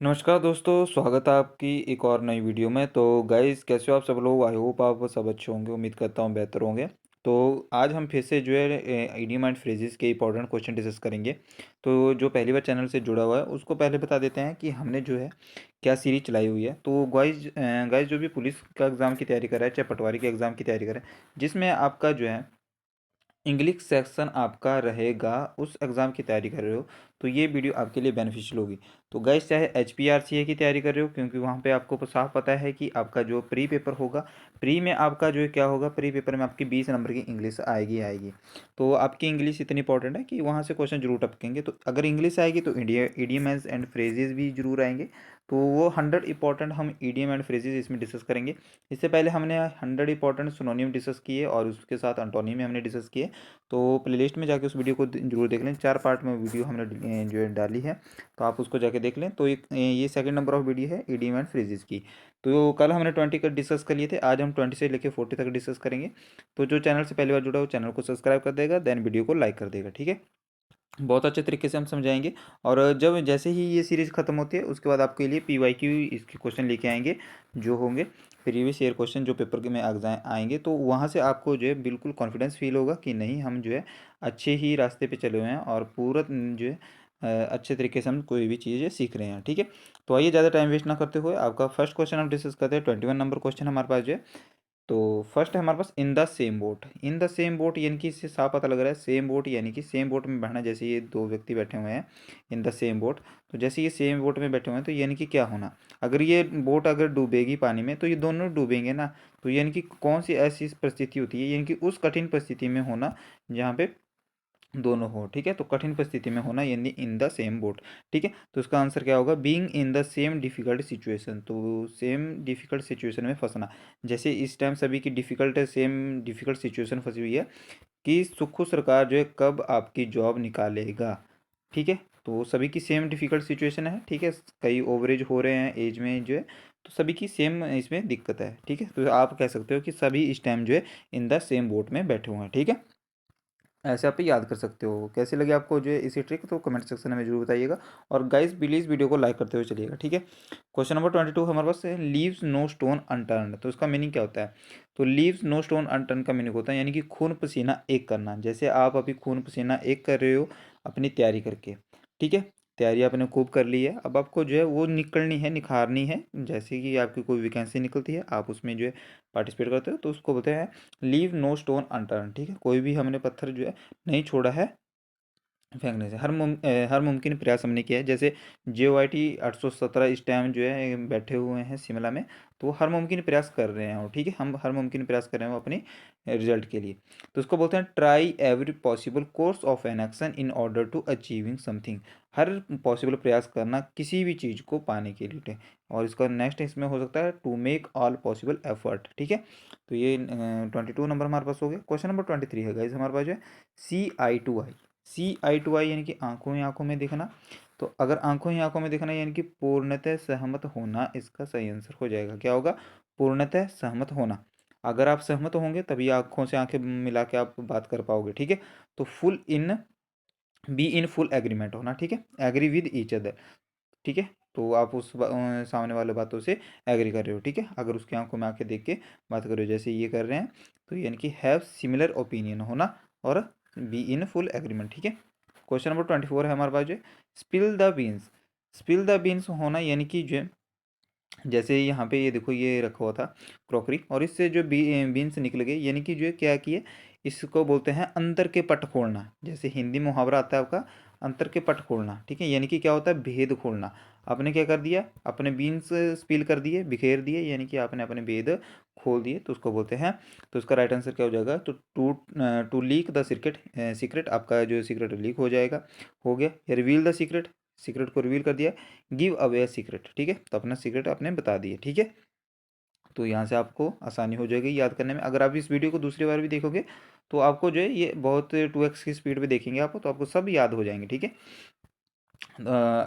नमस्कार दोस्तों, स्वागत है आपकी एक और नई वीडियो में। तो गाइस, कैसे हो आप सब लोग? आई होप आप सब अच्छे होंगे। उम्मीद करता हूँ बेहतर होंगे। तो आज हम फिर से जो है इडियम एंड फ्रेजेस के इंपॉर्टेंट क्वेश्चन डिस्कस करेंगे। तो जो पहली बार चैनल से जुड़ा हुआ है उसको पहले बता देते हैं कि हमने जो है क्या सीरीज चलाई हुई है। तो गाइस जो भी पुलिस का एग्ज़ाम की तैयारी कर रहा है, चाहे पटवारी के एग्ज़ाम की तैयारी कर रहा है, जिसमें आपका जो है इंग्लिश सेक्शन आपका रहेगा, उस एग्ज़ाम की तैयारी कर रहे हो तो ये वीडियो आपके लिए बेनिफिशियल होगी। तो गाइस, चाहे HPRCA की तैयारी कर रहे हो, क्योंकि वहाँ पे आपको साफ पता है कि आपका जो प्री पेपर होगा, प्री में आपका जो है क्या होगा, प्री पेपर में आपकी 20 नंबर की इंग्लिश आएगी। तो आपकी इंग्लिश इतनी इंपॉर्टेंट है कि वहाँ से क्वेश्चन जरूर टपकेंगे। तो अगर इंग्लिश आएगी तो इडियम्स एंड फ्रेजेस भी जरूर आएंगे। तो वो 100 इंपॉर्टेंट हम ईडीएम एंड फ्रेजेस इसमें डिस्कस करेंगे। इससे पहले हमने 100 इंपॉर्टेंट सिनोनिम डिस्कस किए और उसके साथ अंटोनिम हमने डिस्कस किए। तो प्लेलिस्ट में जाके उस वीडियो को जरूर देख लें। 4 पार्ट में वीडियो हमने जो है डाली है, तो आप उसको जाके देख लें। तो ये सेकंड नंबर ऑफ वीडियो है इडियम एंड फ्रेजेस की। तो कल हमने 20 का डिस्कस कर लिए थे, आज हम 20 से लेकर 40 तक डिस्कस करेंगे। तो जो चैनल से पहली बार जुड़ा हो, चैनल को सब्सक्राइब कर देगा, देन वीडियो को लाइक कर देगा, ठीक है। बहुत अच्छे तरीके से हम समझाएंगे। और जब जैसे ही ये सीरीज़ खत्म होती है उसके बाद आपके लिए PYQ इसके क्वेश्चन लेके आएंगे, जो होंगे प्रीवियस ईयर क्वेश्चन जो पेपर के में एग्जाम आएंगे। तो वहाँ से आपको जो है बिल्कुल कॉन्फिडेंस फील होगा कि नहीं, हम जो है अच्छे ही रास्ते पे चले हुए हैं और पूरा जो है अच्छे तरीके से हम कोई भी चीज़ सीख रहे हैं, ठीक है। तो आइए, ज़्यादा टाइम वेस्ट ना करते हुए आपका फर्स्ट क्वेश्चन हम डिस्कस करते हैं। 21 नंबर क्वेश्चन हमारे पास जो है। तो फर्स्ट है हमारे पास, in the same boat. In the same boat यानी कि इससे साफ पता लग रहा है सेम बोट यानी कि सेम बोट में बैठना। जैसे ये दो व्यक्ति बैठे हुए हैं इन द सेम बोट, तो जैसे ये सेम बोट में बैठे हुए हैं तो यानी कि क्या होना, अगर ये बोट अगर डूबेगी पानी में तो ये दोनों डूबेंगे ना। तो यानी कि कौन सी ऐसी परिस्थिति होती है, यानी कि उस कठिन परिस्थिति में होना जहाँ पे दोनों हो, ठीक है। तो कठिन परिस्थिति में होना यानी इन द सेम बोट, ठीक है। तो इसका आंसर क्या होगा, being in the same difficult situation. तो सेम डिफिकल्ट सिचुएशन में फंसना, जैसे इस टाइम सभी की डिफिकल्ट सेम डिफिकल्ट सिचुएशन फंसी हुई है कि सुखू सरकार जो है कब आपकी जॉब निकालेगा, ठीक है। तो सभी की सेम डिफिकल्ट सिचुएशन है, ठीक है। कई ओवरेज हो रहे हैं एज में जो है, तो सभी की सेम इसमें दिक्कत है, ठीक है। तो आप कह सकते हो कि सभी इस टाइम जो है इन द सेम बोट में बैठे हुए हैं, ठीक है। ऐसे आप याद कर सकते हो। कैसे लगे आपको जो है इसी ट्रिक, तो कमेंट सेक्शन में जरूर बताइएगा। और गाइस, प्लीज़ वीडियो को लाइक करते हुए चलिएगा, ठीक है। क्वेश्चन नंबर 22 हमारे पास है, लीव्स नो स्टोन अनटर्न। तो इसका मीनिंग क्या होता है? तो लीव्स नो स्टोन अनटर्न का मीनिंग होता है यानी कि खून पसीना एक करना। जैसे आप अभी खून पसीना एक कर रहे हो अपनी तैयारी करके, ठीक है। तैयारी आपने खूब कर ली है, अब आपको जो है वो निकलनी है, निखारनी है। जैसे कि आपकी कोई वैकेंसी निकलती है, आप उसमें जो है पार्टिसिपेट करते हो, तो उसको बोलते हैं लीव नो स्टोन अनटर्न, ठीक है। कोई भी हमने पत्थर जो है नहीं छोड़ा है फेंकने से। हर मुमकिन प्रयास हमने किया है। जैसे JOIT 817 इस टाइम जो है बैठे हुए हैं शिमला में, तो वो हर मुमकिन प्रयास कर रहे हैं, और ठीक है, हम हर मुमकिन प्रयास कर रहे हैं वो अपनी रिजल्ट के लिए। तो उसको बोलते हैं try every possible course of an action in order to achieving something. हर पॉसिबल प्रयास करना किसी भी चीज़ को पाने के लिए। और इसका नेक्स्ट इसमें हो सकता है to make all possible effort, ठीक है। तो ये 22 नंबर हमारे पास हो गया। क्वेश्चन नंबर 23 है गाइस हमारे पास जो है, CI to eye. CI to eye यानी कि आंखों ही आंखों में दिखना। तो अगर आंखों ही आंखों में दिखना यानी कि पूर्णतः सहमत होना, इसका सही आंसर हो जाएगा। क्या होगा? पूर्णतः सहमत होना। अगर आप सहमत होंगे तभी आंखों से आंखें मिला के आप बात कर पाओगे, ठीक है। तो full in, be in full agreement होना, ठीक है। एग्री विद ईच अदर, ठीक है। तो आप उस सामने वाले बातों से एग्री कर रहे हो, ठीक है। अगर उसकी आंखों में आंखें देख के बात कर रहे हो जैसे ये कर रहे हैं, तो यानी कि हैव सिमिलर ओपिनियन होना और बी इन फुल एग्रीमेंट, ठीक है। क्वेश्चन नंबर 24 है हमारे पास जो, spill the beans. Spill the beans होना यानी कि जो जैसे यहाँ पे ये देखो ये रखा हुआ था क्रॉकरी, और इससे जो बीन्स निकल गए, यानी कि जो है क्या किए, इसको बोलते हैं अंतर के पट खोलना। जैसे हिंदी मुहावरा आता है आपका, अंतर के पट खोलना, ठीक है। यानी कि क्या होता है, भेद खोलना। आपने क्या कर दिया, अपने बीन्स स्पिल कर दिए, बिखेर दिए, यानी कि आपने अपने भेद खोल दिए, तो उसको बोलते हैं। तो उसका राइट आंसर क्या हो जाएगा, तो to leak the secret. Secret आपका जो सीक्रेट लीक हो जाएगा, हो गया। रिवील द सीक्रेट, सीक्रेट को रिवील कर दिया। गिव अवे सीक्रेट, ठीक है। तो अपना सीक्रेट आपने बता दिए, ठीक है। तो यहाँ से आपको आसानी हो जाएगी याद करने में। अगर आप इस वीडियो को दूसरी बार भी देखोगे तो आपको जो है ये बहुत 2x की स्पीड पे देखेंगे आप, तो आपको सब याद हो जाएंगे, ठीक है।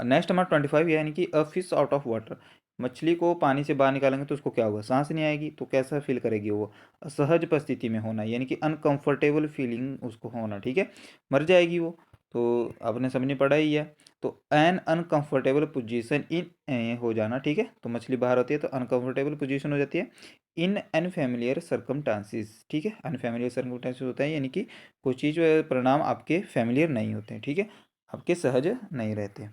नेक्स्ट हमारा 25 यानी कि a fish out of water. मछली को पानी से बाहर निकालेंगे तो उसको क्या होगा, सांस नहीं आएगी, तो कैसा फील करेगी वो, असहज परिस्थिति में होना, यानी कि अनकंफर्टेबल फीलिंग उसको होना, ठीक है। मर जाएगी वो। तो आपने समझ पड़ा ही है। तो एन अनकंफर्टेबल पोजीशन इन हो जाना, ठीक है। तो मछली बाहर होती है तो अनकंफर्टेबल पोजीशन हो जाती है। इन अनफेमिलियर सर्कमस्टांसिस, ठीक है। अनफेमिलियर सर्कमस्टांसिस होता है यानी कि कुछ चीज़ परिणाम आपके फेमिलियर नहीं होते हैं, ठीक है, आपके सहज नहीं रहते।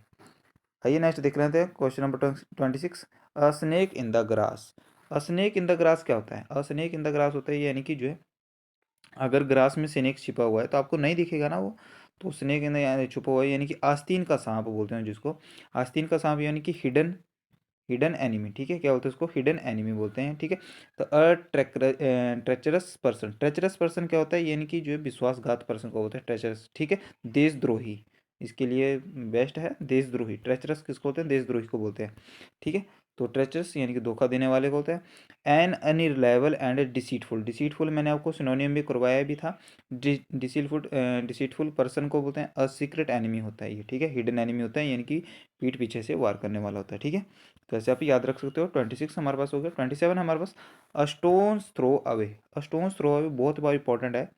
आइए नेक्स्ट देख लेते हैं question number 26। A snake in the grass. A snake in the grass क्या होता है? अ स्नेक इन द ग्रास होता है यानी कि जो है अगर ग्रास में स्नेक छिपा हुआ है तो आपको नहीं दिखेगा ना वो, तो स्नेक इन द छुपा हुआ है यानी कि आस्तीन का सांप बोलते हैं जिसको। आस्तीन का सांप यानी कि हिडन, हिडन एनिमी, ठीक है। क्या बोलते हैं उसको? हिडन एनिमी बोलते हैं, ठीक है। तो ट्रेचरस पर्सन, ट्रेचरस पर्सन क्या होता है? यानी कि जो है विश्वासघात पर्सन को बोलते हैं ट्रेचरस, ठीक है। देशद्रोही, इसके लिए बेस्ट है देशद्रोही। ट्रेचरस किसको बोलते हैं? देशद्रोही को बोलते हैं, ठीक है। तो ट्रेचरस यानी कि धोखा देने वाले को होता है। An unreliable and deceitful, deceitful मैंने आपको सिनोनियम भी करवाया भी था। डिसीटफुल, डिसीटफुल पर्सन को बोलते हैं अ सीक्रेट एनिमी होता है ये, ठीक है। हिडन एनिमी होता है यानी कि पीठ पीछे से वार करने वाला होता है, ठीक है। तो ऐसे आप याद रख सकते हो। 26 हमारे पास हो गया। 27 हमारे पास अ स्टोन्स थ्रो अवे। अ स्टोन्स थ्रो अवे बहुत बार इंपॉर्टेंट है।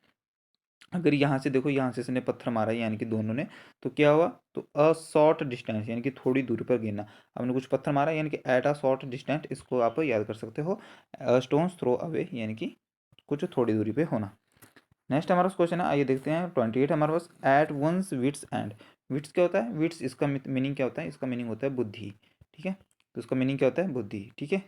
अगर यहाँ से देखो, यहाँ से इसने पत्थर मारा यानी कि दोनों ने, तो क्या हुआ? तो अ शॉर्ट डिस्टेंस यानी कि थोड़ी दूरी पर गिरना। आपने कुछ पत्थर मारा यानी कि एट अ शॉर्ट डिस्टेंस, इसको आप याद कर सकते हो। स्टोन्स थ्रो अवे यानी कि कुछ थोड़ी दूरी पे होना। नेक्स्ट हमारा क्वेश्चन है, आइए देखते हैं 28 हमारे पास। At one's wits end. Wits क्या होता है? विट्स इसका मीनिंग क्या होता है? इसका मीनिंग होता है बुद्धि, ठीक है। तो इसका मीनिंग क्या होता है? बुद्धि, ठीक है।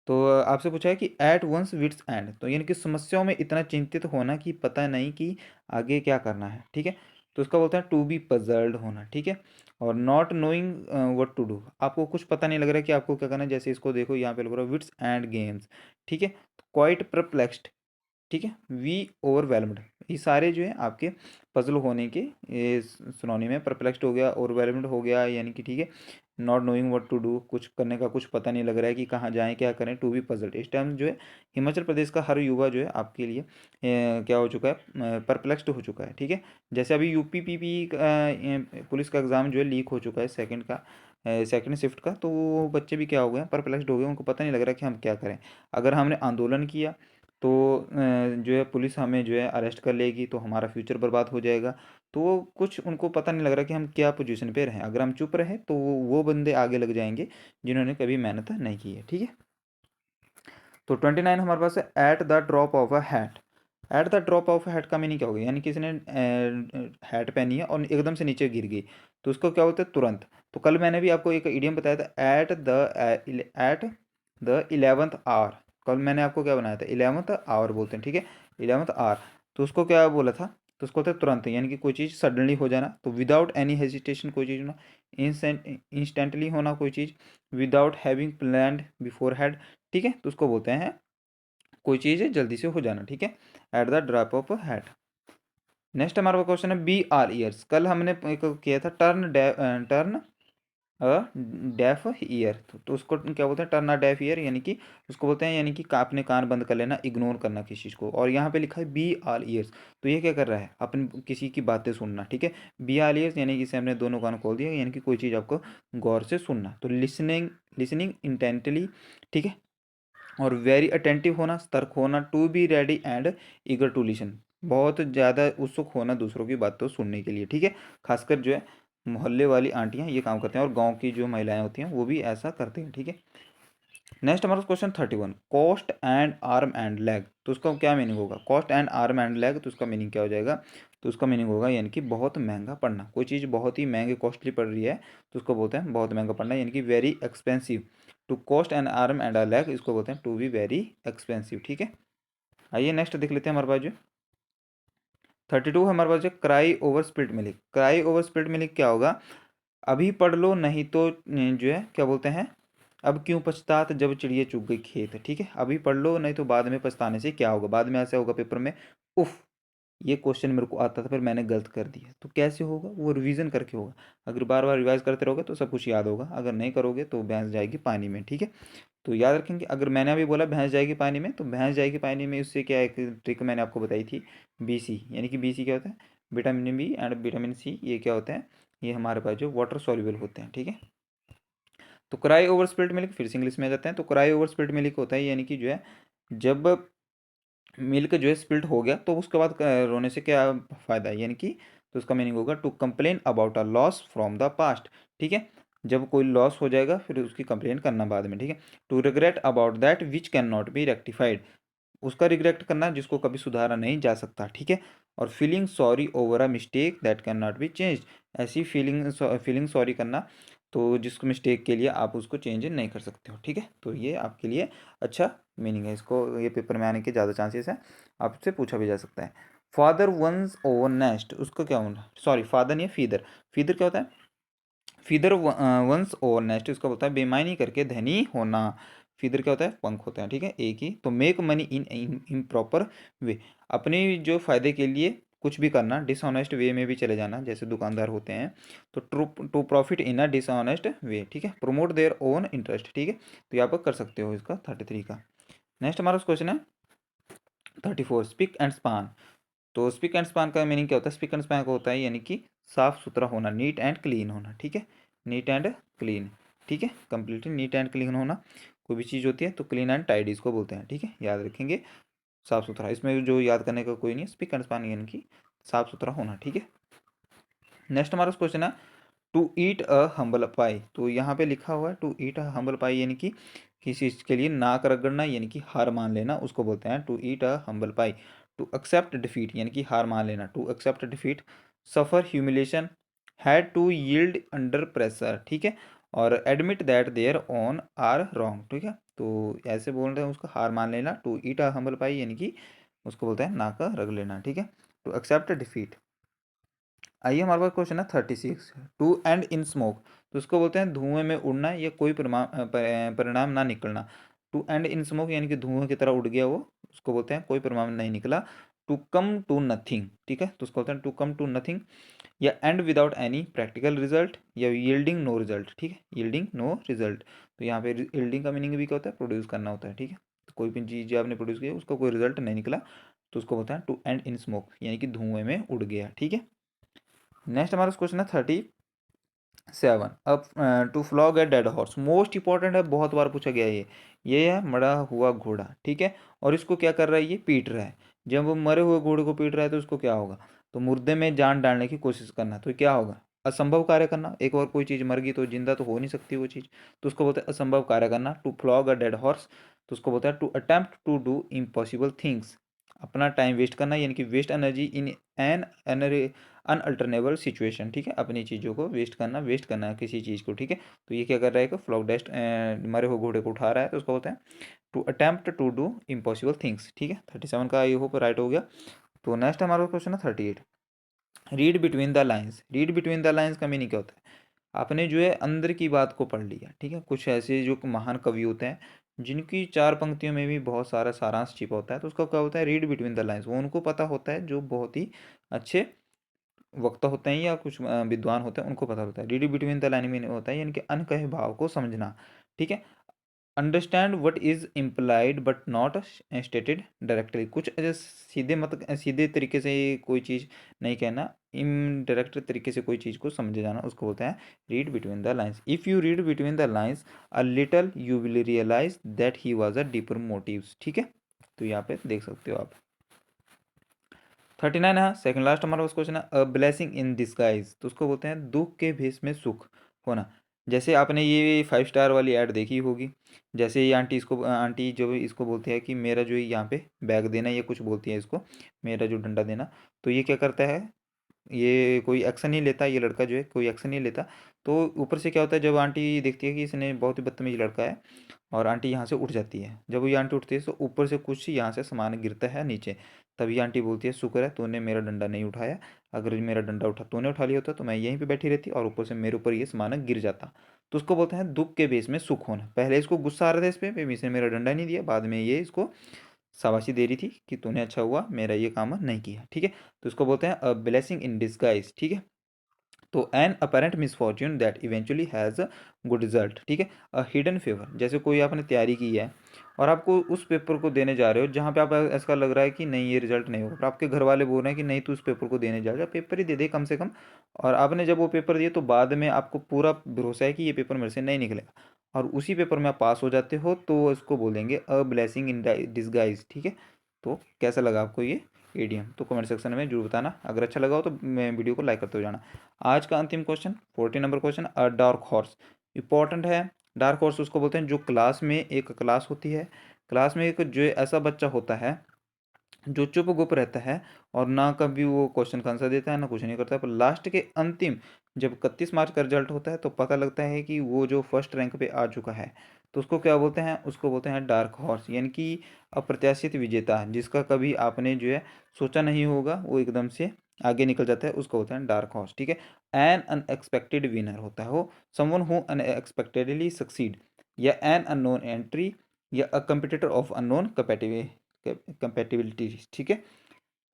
तो आपसे पूछा है कि एट वंस विट्स एंड, तो यानी कि समस्याओं में इतना चिंतित होना कि पता नहीं कि आगे क्या करना है, ठीक है। तो उसका बोलते हैं टू बी पजल्ड होना, ठीक है। और not knowing what to do, आपको कुछ पता नहीं लग रहा है कि आपको क्या करना है। जैसे इसको देखो यहाँ पे लग रहा है विट्स एंड गेम्स, ठीक है। क्वाइट परप्लेक्स्ड, ठीक है। वी ओवरवेलम्ड, ये सारे जो है आपके पजल होने के ये सिनोनिम है। परप्लेक्स्ड हो गया, ओवरवेलम्ड हो गया यानी कि ठीक है। Not knowing what to do, कुछ करने का कुछ पता नहीं लग रहा है कि कहाँ जाएं क्या करें। टू बी पजल्ड, इस टाइम जो है हिमाचल प्रदेश का हर युवा जो है आपके लिए क्या हो चुका है? परप्लेक्स्ड हो चुका है, ठीक है। जैसे अभी यूपी पीपी पुलिस का एग्ज़ाम जो है लीक हो चुका है, सेकंड का, सेकंड शिफ्ट का। तो वो बच्चे भी क्या हो गए? परप्लेक्स्ड हो गए, उनको पता नहीं लग रहा कि हम क्या करें। अगर हमने आंदोलन किया तो जो है पुलिस हमें जो है अरेस्ट कर लेगी, तो हमारा फ्यूचर बर्बाद हो जाएगा। तो कुछ उनको पता नहीं लग रहा कि हम क्या पोजीशन पे रहें। अगर हम चुप रहे तो वो बंदे आगे लग जाएंगे जिन्होंने कभी मेहनत नहीं की है, ठीक है। तो 29 हमारे पास है at the drop of a hat. At the drop of hat का मीनिंग क्या होगा? यानी किसी ने हैट पहनी है और एकदम से नीचे गिर गई, तो उसको क्या बोलते हैं? तुरंत। तो कल मैंने भी आपको एक इडियम बताया था, एट द 11th आवर। कल मैंने आपको क्या बनाया था? 11th आवर बोलते हैं, ठीक है। 11th आवर, तो उसको क्या बोला था? तो उसको बोलते हैं तुरंत, यानी कि कोई चीज़ सडनली हो जाना। तो विदाउट एनी हेजिटेशन कोई चीज़ होना, इंस्टेंटली होना कोई चीज़, without having planned beforehand, ठीक है। तो उसको बोलते हैं कोई चीज़ जल्दी से हो जाना, ठीक है। At the drop of hat. Next हमारा क्वेश्चन है बी आर ईयर्स। कल हमने एक किया था टर्न अ डेफ ईयर, तो उसको क्या बोलते हैं? टर्न अ डेफ ईयर, यानी कि उसको बोलते हैं यानी कि अपने कान बंद कर लेना, इग्नोर करना किसी चीज़ को। और यहाँ पे लिखा है बी आल ईयर्स, तो ये क्या कर रहा है? अपने किसी की बातें सुनना, ठीक है। बी आल ईयर्स यानी कि इसे हमने दोनों कान खोल दिया, यानी कि कोई चीज़ आपको गौर से सुनना। तो लिसनिंग, लिसनिंग इंटेंटली, ठीक है। और वेरी अटेंटिव होना, सतर्क होना। To be ready and eager to listen, बहुत ज़्यादा उत्सुक होना दूसरों की बातों सुनने के लिए, ठीक है। खासकर जो है मोहल्ले वाली आंटियाँ ये काम करते हैं, और गांव की जो महिलाएं होती हैं वो भी ऐसा करते हैं, ठीक है। नेक्स्ट हमारा question 31, cost and arm and leg. तो उसका क्या मीनिंग होगा? Cost and arm and leg, तो उसका मीनिंग क्या हो जाएगा? तो उसका मीनिंग होगा यानी कि बहुत महंगा पड़ना। कोई चीज़ बहुत ही महंगी कॉस्टली पड़ रही है तो उसको बोलते हैं बहुत महंगा पड़ना, यानी कि very expensive. To cost an arm and a leg, इसको बोलते हैं टू बी वेरी एक्सपेंसिव, ठीक है। आइए नेक्स्ट देख लेते हैं हमारे पास जो 32 हमारे पास जो cry over spilt milk. Cry over spilt milk क्या होगा? अभी पढ़ लो, नहीं तो जो है क्या बोलते हैं, अब क्यों पछतात जब चिड़िया चुग गई खेत, ठीक है। अभी पढ़ लो, नहीं तो बाद में पछताने से क्या होगा? बाद में ऐसा होगा पेपर में, उफ ये क्वेश्चन मेरे को आता था पर मैंने गलत कर दिया। तो कैसे होगा? वो रिवीजन करके होगा। अगर बार बार रिवाइज करते रहोगे तो सब कुछ याद होगा, अगर नहीं करोगे तो भैंस जाएगी पानी में, ठीक है। तो याद रखेंगे। अगर मैंने अभी बोला भैंस जाएगी पानी में, तो भैंस जाएगी पानी में उससे क्या, एक ट्रिक मैंने आपको बताई थी, BC, यानी कि BC क्या होता है? Vitamin B and vitamin C, ये क्या होता है? ये हमारे पास जो वाटर सॉल्युबल होते हैं, ठीक है। तो क्राई ओवर स्पिल्ट मिल्क फिर से इंग्लिश में आ जाते हैं। तो क्राई ओवर स्पिल्ट मिल्क होता है यानी कि जो है जब मिल्क जो है स्पिल्ट हो गया तो उसके बाद रोने से क्या फ़ायदा है, यानी कि तो उसका मीनिंग होगा to complain about a loss from the past, ठीक है। जब कोई लॉस हो जाएगा फिर उसकी कंप्लेन करना बाद में, ठीक है। To regret about that which can not be rectified, उसका रिग्रेट करना जिसको कभी सुधारा नहीं जा सकता, ठीक है। और feeling sorry over a mistake that can not B change, ऐसी फीलिंग सॉरी करना तो जिसको मिस्टेक के लिए आप उसको चेंज नहीं कर सकते हो, ठीक है। तो ये आपके लिए अच्छा मीनिंग है, इसको ये पेपर में आने के ज़्यादा चांसेस है, आपसे पूछा भी जा सकता है। फादर वंस ओवर नेस्ट, उसको क्या होना, सॉरी फादर नहीं है, फीदर। फीदर क्या होता है, फीदर वंस ओवर नेस्ट, इसका बोलता है बेईमानी करके धनी होना। फीदर क्या होता है, पंख होता है, ठीक है, एक ही। तो मेक मनी इन इम्प्रॉपर वे, अपने जो फायदे के लिए कुछ भी करना, डिसऑनेस्ट वे में भी चले जाना, जैसे दुकानदार होते हैं। तो true to profit in a dishonest way, ठीक है। प्रोमोट देयर ओन इंटरेस्ट, ठीक है। तो यहाँ पर कर सकते हो इसका 33 का। नेक्स्ट हमारा क्वेश्चन है 34, स्पिक एंड स्पान। तो स्पिक एंड स्पान का मीनिंग क्या होता है, स्पिक एंड स्पान का होता है यानी कि साफ सुथरा होना, नीट एंड क्लीन होना, ठीक है। नीट एंड क्लीन, ठीक है, कंप्लीटली नीट एंड क्लीन होना। कोई भी चीज़ होती है तो क्लीन एंड टाइडी इसको बोलते हैं, ठीक है, याद रखेंगे। साफ सुथरा, इसमें जो याद करने का कोई नहीं है, स्पिक एंड स्पान यानी कि साफ सुथरा होना, ठीक है। नेक्स्ट हमारा क्वेश्चन है टू ईट अ हम्बल पाई। तो यहाँ पे लिखा हुआ है टू ईट अ हम्बल पाई यानी कि किसी चीज़ के लिए नाक रगड़ना यानी कि हार मान लेना, उसको बोलते हैं to eat a humble pie. To accept defeat यानी कि हार मान लेना, to accept defeat. Suffer humiliation, had to yield under pressure, ठीक है। और admit that there on are wrong, ठीक है। तो ऐसे बोल रहे हैं उसको हार मान लेना, टू ईट अ हम्बल पाई यानी कि उसको बोलते हैं नाक रगड़ लेना, ठीक है। To accept defeat. आइए हमारे पास क्वेश्चन है 36, टू एंड इन स्मोक। तो उसको बोलते हैं धुएं में उड़ना या कोई परिणाम ना निकलना। टू एंड इन स्मोक यानी कि धुएं की तरह उड़ गया वो, उसको बोलते हैं कोई परिणाम नहीं निकला। टू कम टू नथिंग, ठीक है, तो उसको बोलते हैं टू कम टू नथिंग, या and without any practical result, या यील्डिंग नो रिजल्ट, ठीक है, यील्डिंग नो रिजल्ट। तो यहाँ पे यील्डिंग का मीनिंग भी क्या होता है, प्रोड्यूस करना होता है, ठीक है। तो कोई भी चीज़ आपने प्रोड्यूस किया उसका कोई रिजल्ट नहीं निकला तो उसको बोलते हैं टू एंड इन स्मोक यानी कि धुएं में उड़ गया, ठीक है। नेक्स्ट हमारा क्वेश्चन है 37, अब to flog a dead horse, most important है, बहुत बार पूछा गया है ये है मरा हुआ घोड़ा, ठीक है। और इसको क्या कर रहा है, ये पीट रहा है। जब वो मरे हुए घोड़े को पीट रहा है तो उसको क्या होगा, तो मुर्दे में जान डालने की कोशिश करना, तो क्या होगा, असंभव कार्य करना। एक और कोई चीज़ मर गई तो जिंदा तो हो नहीं सकती वो चीज़, तो उसको बोलते हैं असंभव कार्य करना, to flog a dead horse. तो उसको बोलते हैं to attempt to do impossible things, अपना टाइम वेस्ट करना यानी कि waste energy in an unalterable situation, ठीक है, अपनी चीज़ों को वेस्ट करना है किसी चीज़ को, ठीक है। तो ये क्या कर रहा है, फ्लॉग डेस्ट मरे हुए घोड़े को उठा रहा है, तो उसको बोलते हैं to attempt to do impossible things, ठीक है। 37 का आई होप राइट हो गया। तो नेक्स्ट हमारा क्वेश्चन है 38, read between the lines. Read between the lines का मीनिंग क्या होता है, आपने जो है अंदर की बात को पढ़ लिया, ठीक है। कुछ ऐसे जो महान कवि होते हैं जिनकी चार पंक्तियों में भी बहुत सारा सारांश छिपा होता है, तो उसका क्या होता है, रीड बिटवीन द लाइन्स। वो उनको पता होता है जो बहुत ही अच्छे वक्ता होते हैं या कुछ विद्वान होते हैं, उनको पता होता है। रीडिंग बिटवीन द लाइन में होता है यानी कि अनकहे भाव को समझना, ठीक है। Understand what is implied but not stated directly, कुछ ऐसे सीधे मत सीधे तरीके से कोई चीज़ नहीं कहना, इनडायरेक्ट तरीके से कोई चीज़ को समझे जाना, उसको बोलते हैं read between the lines. If you read between the lines a little you will realise that he was a deeper motives, ठीक है। तो यहाँ पे देख सकते हो आप। 39 है सेकंड लास्ट हमारा पास क्वेश्चन है, अ ब्लेसिंग इन डिस्गाइज। तो उसको बोलते हैं दुख के भेष में सुख होना। जैसे आपने ये 5 स्टार वाली ऐड देखी होगी, जैसे ये आंटी इसको आंटी जो इसको बोलती है कि मेरा जो यहाँ पे बैग देना, ये कुछ बोलती है इसको, मेरा जो डंडा देना। तो ये क्या करता है, ये कोई एक्शन नहीं लेता, ये लड़का जो है कोई एक्शन नहीं लेता। तो ऊपर से क्या होता है, जब आंटी देखती है कि इसने बहुत ही बदतमीज लड़का है और आंटी यहाँ से उठ जाती है, जब ये आंटी उठती है तो ऊपर से कुछ यहाँ से सामान गिरता है नीचे। तभी आंटी बोलती है शुक्र है तूने मेरा डंडा नहीं उठाया, अगर मेरा डंडा तूने उठा लिया होता तो मैं यहीं पे बैठी रहती और ऊपर से मेरे ऊपर ये सामान गिर जाता। तो उसको बोलते हैं दुख के बेस में सुख होना। पहले इसको गुस्सा आ रहा था इस पे इसने मेरा डंडा नहीं दिया, बाद में ये इसको शाबाशी दे रही थी कि तूने अच्छा हुआ मेरा ये काम नहीं किया, ठीक है। तो इसको बोलते हैं अ ब्लेसिंग इन डिस्गाइज, ठीक है। तो an apparent misfortune that eventually has a good result, ठीक है। अ हिडन फेवर, जैसे कोई आपने तैयारी की है और आपको उस पेपर को देने जा रहे हो जहाँ पे आप ऐसा लग रहा है कि नहीं ये रिजल्ट नहीं होगा, पर आपके घर वाले बोल रहे हैं कि नहीं तू उस पेपर को देने जा पेपर ही दे दे कम से कम। और आपने जब वो पेपर दिए तो बाद में आपको पूरा भरोसा है कि ये पेपर मेरे से नहीं निकलेगा, और उसी पेपर में आप पास हो जाते हो, तो इसको बोलेंगे अ ब्लेसिंग इन डिसगाइज, ठीक है। तो कैसा लगा आपको ये एडीएम। तो कमेंट सेक्शन में जरूर बताना। अगर अच्छा लगा हो तो मैं वीडियो को लाइक करते हो जाना। आज का अंतिम क्वेश्चन 14 नंबर क्वेश्चन, अ डार्क हॉर्स इंपॉर्टेंट है। डार्क हॉर्स उसको बोलते हैं जो क्लास में, एक क्लास होती है, क्लास में एक जो ऐसा बच्चा होता है जो चुप गुप रहता है और ना कभी वो क्वेश्चन का आंसर देता है ना कुछ नहीं करता है, पर लास्ट के अंतिम जब 31 मार्च का रिजल्ट होता है तो पता लगता है कि वो जो फर्स्ट रैंक पे आ चुका है। तो उसको क्या बोलते हैं? उसको बोलते हैं डार्क हॉर्स, यानी कि अप्रत्याशित विजेता, जिसका कभी आपने जो है सोचा नहीं होगा वो एकदम से आगे निकल जाता है, उसको बोलते हैं डार्क हॉर्स। ठीक है। एन अनएक्सपेक्टेड विनर होता है वो, समवन हु अनएक्सपेक्टेडली सक्सीड, या एन अननोन एंट्री, या अ कंपिटिटर ऑफ अननोन कंपेटिबिलिटी। ठीक है।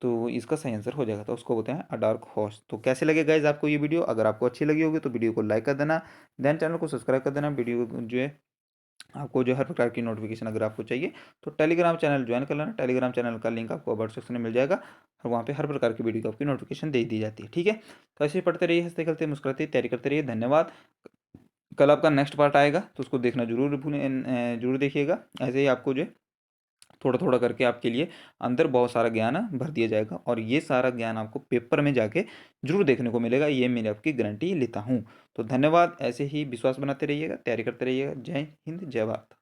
तो इसका सही आंसर हो जाएगा, तो उसको बोलते हैं अ डार्क हॉर्स। तो कैसे लगे गाइज आपको ये वीडियो? अगर आपको अच्छी लगी होगी तो वीडियो को लाइक कर देना, देन चैनल को सब्सक्राइब कर देना। वीडियो जो है आपको जो हर प्रकार की नोटिफिकेशन अगर आपको चाहिए तो टेलीग्राम चैनल ज्वाइन कर लेना। टेलीग्राम चैनल का लिंक आपको अबाउट सेक्शन में मिल जाएगा और वहाँ पे हर प्रकार की वीडियो की आपकी नोटिफिकेशन दे दी जाती है। ठीक है। तो ऐसे ही पढ़ते रहिए, हंसते खेलते मुस्कुराते तैयारी करते रहिए। धन्यवाद। कल आपका नेक्स्ट पार्ट आएगा तो उसको देखना जरूर देखिएगा। ऐसे ही आपको जो है थोड़ा थोड़ा करके आपके लिए अंदर बहुत सारा ज्ञान भर दिया जाएगा और ये सारा ज्ञान आपको पेपर में जाके जरूर देखने को मिलेगा, ये मेरी आपकी गारंटी लेता हूँ। तो धन्यवाद। ऐसे ही विश्वास बनाते रहिएगा, तैयारी करते रहिएगा। जय हिंद, जय भारत।